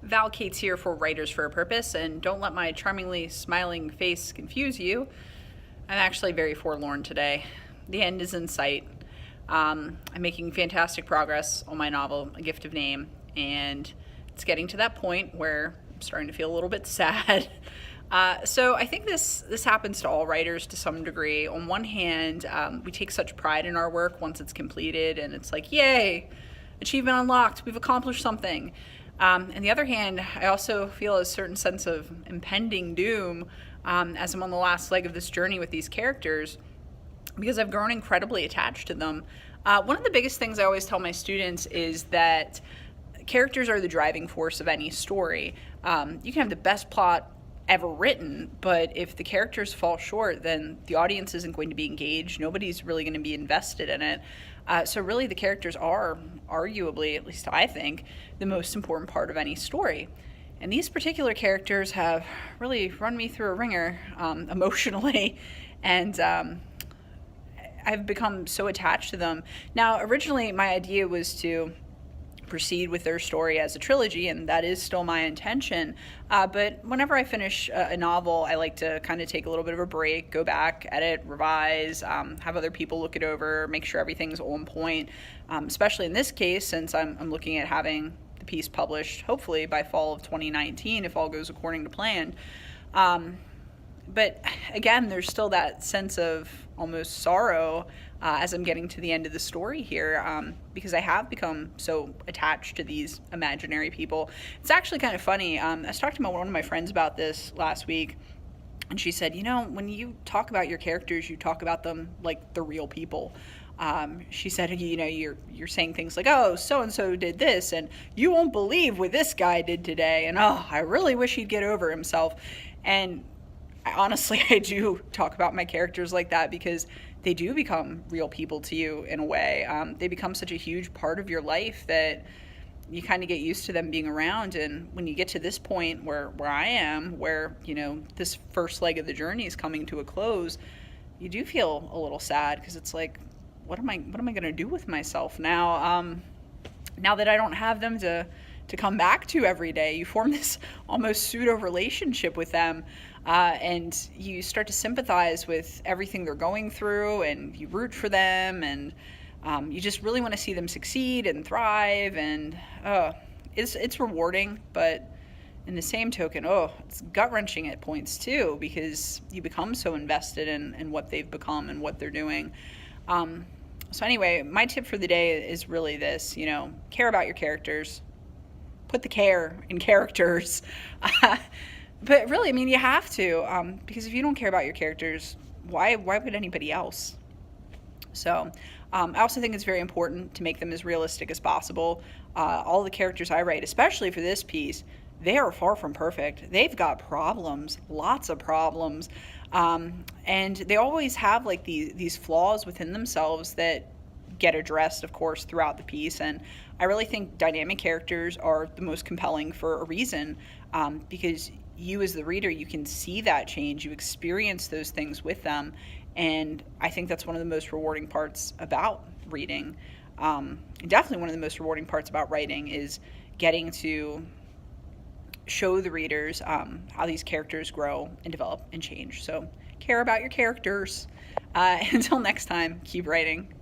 Val Cates here for Writers for a Purpose, and don't let my charmingly smiling face confuse you. I'm actually very forlorn today. The end is in sight. I'm making fantastic progress on my novel, A Gift of Name, and it's getting to that point where I'm starting to feel a little bit sad. So I think this happens to all writers to some degree. On one hand, we take such pride in our work once it's completed, and it's like, yay, achievement unlocked, we've accomplished something. On the other hand, I also feel a certain sense of impending doom as I'm on the last leg of this journey with these characters, because I've grown incredibly attached to them. One of the biggest things I always tell my students is that characters are the driving force of any story. You can have the best plot ever written, but if the characters fall short, then the audience isn't going to be engaged. Nobody's really going to be invested in it. So really the characters are arguably, at least I think, the most important part of any story. And these particular characters have really run me through a ringer emotionally, and I've become so attached to them. Now, originally my idea was to proceed with their story as a trilogy, and that is still my intention. But whenever I finish a novel, I like to kind of take a little bit of a break, go back, edit, revise, have other people look it over, make sure everything's on point, especially in this case, since I'm looking at having the piece published, hopefully by fall of 2019, if all goes according to plan. But again, there's still that sense of almost sorrow as I'm getting to the end of the story here, because I have become so attached to these imaginary people. It's actually kind of funny. I was talking to one of my friends about this last week, and she said, when you talk about your characters, you talk about them like the real people. She said, you're saying things like, oh, so-and-so did this, and you won't believe what this guy did today, and oh, I really wish he'd get over himself. And honestly, I do talk about my characters like that because they do become real people to you in a way. They become such a huge part of your life that you kind of get used to them being around. And when you get to this point where I am, where, this first leg of the journey is coming to a close, you do feel a little sad because it's like, what am I going to do with myself now? Now that I don't have them to come back to every day, you form this almost pseudo relationship with them. And you start to sympathize with everything they're going through, and you root for them, and you just really want to see them succeed and thrive. And it's rewarding, but in the same token, it's gut-wrenching at points too, because you become so invested in what they've become and what they're doing. So anyway, my tip for the day is really this, care about your characters. Put the care in characters. But really, you have to, because if you don't care about your characters, why would anybody else? So I also think it's very important to make them as realistic as possible. All the characters I write, especially for this piece, they are far from perfect. They've got problems, lots of problems. And they always have like these flaws within themselves that get addressed, of course, throughout the piece. And I really think dynamic characters are the most compelling for a reason, because you as the reader, you can see that change, you experience those things with them, and I think that's one of the most rewarding parts about reading. Definitely one of the most rewarding parts about writing is getting to show the readers how these characters grow and develop and change. So care about your characters. Until next time, keep writing.